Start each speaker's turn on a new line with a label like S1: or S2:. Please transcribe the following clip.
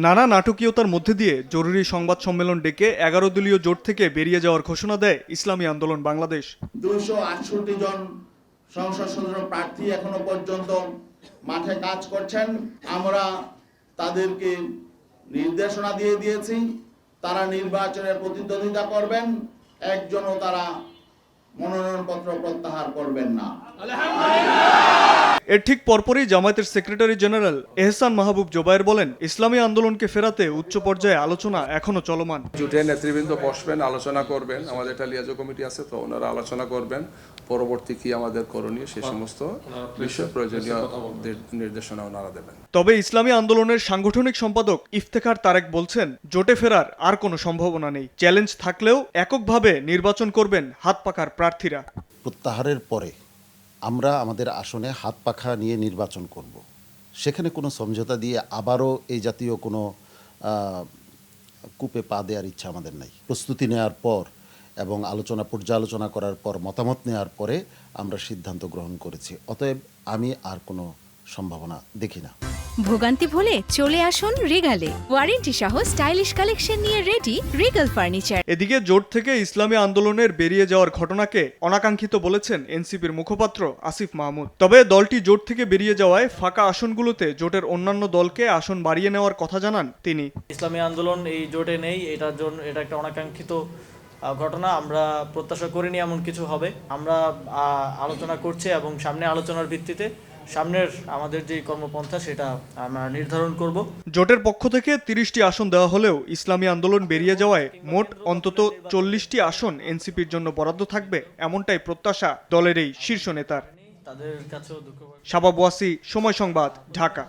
S1: নানা নাটকীয়তার মধ্যে দিয়ে জরুরি সংবাদ সম্মেলন ডেকে 11 দলীয় জোট থেকে বেরিয়ে যাওয়ার ঘোষণা দেয় ইসলামী আন্দোলন বাংলাদেশ।
S2: 268 জন সংসদ সদস্য প্রার্থী এখনো পর্যন্ত মাঠে কাজ করছেন। আমরা তাদেরকে নির্দেশনা দিয়ে দিয়েছি, তারা নির্বাচনের প্রতিদ্বন্দ্বিতা করবেন, একজনও তারা মনোনয়নপত্র প্রত্যাহার করবেন না।
S1: এর ঠিক পরপরই জামায়াতের সেক্রেটারি জেনারেল এহসান মাহবুব জোবায়ের বলেন, ইসলামী আন্দোলনকে ফেরাতে উচ্চ পর্যায়ে আলোচনা এখনো চলমান।
S3: জোটের নেতৃবৃন্দ বসবেন, আলোচনা করবেন, আমাদের একটা লিয়াজো কমিটি আছে, তো ওনারা আলোচনা করবেন পরবর্তী কি আমাদের করণীয় সেই সমস্ত বিষয় প্রয়োজনীয় নির্দেশনা ওনারা দেবেন।
S1: তবে ইসলামী আন্দোলনের সাংগঠনিক সম্পাদক ইফতেখার তারেক বলছেন, জোটে ফেরার আর কোনো সম্ভাবনা নেই। চ্যালেঞ্জ থাকলেও এককভাবে নির্বাচন করবেন হাত পাখার প্রার্থীরা।
S4: প্রত্যাহারের পরে আমরা আমাদের আসনে হাত পাখা নিয়ে নির্বাচন করব। সেখানে কোনো সমঝোতা দিয়ে আবারও এই জাতীয় কোনো কূপে পা দেওয়ার ইচ্ছা আমাদের নাই। প্রস্তুতি নেওয়ার পর এবং পর্যালোচনা করার পর মতামত নেওয়ার পরে আমরা সিদ্ধান্ত গ্রহণ করেছি। অতএব আমি আর কোনো সম্ভাবনা দেখি না।
S5: ভোগান্তি ভুলে চলে আসুন রিগালে। ওয়ারেন্টি সহ স্টাইলিশ কালেকশন নিয়ে রেডি রিগাল ফার্নিচার।
S1: এদিকে জোট থেকে ইসলামী আন্দোলনের বেরিয়ে যাওয়ার ঘটনাকে অনাকাঙ্ক্ষিত বলেছেন এনসিপির মুখপাত্র আসিফ মাহমুদ। তবে দলটি জোট থেকে বেরিয়ে যাওয়ায় ফাঁকা আসনগুলোতে জোটের অন্যান্য দলকে আসন বাড়িয়ে নেওয়ার কথা জানান তিনি।
S6: ইসলামী আন্দোলন এই জোটে নেই, এটা একটা অনাকাঙ্ক্ষিত ঘটনা। আমরা প্রত্যাশা করিনি এমন কিছু হবে। আমরা আলোচনা করছি এবং সামনে আলোচনার ভিত্তিতে সামনের আমাদের যে কর্মপন্থা সেটা আমরা নির্ধারণ করব।
S1: জোটের পক্ষ থেকে 30টি আসন দেওয়া হলেও ইসলামী আন্দোলন বেরিয়ে যাওয়ায় মোট অন্তত 40টি আসন এনসিপির জন্য বরাদ্দ থাকবে, এমনটাই প্রত্যাশা দলের এই শীর্ষ নেতার।
S6: তাদের কাছেও দুঃখ।
S1: শাবাব ওয়াসি, সময় সংবাদ, ঢাকা।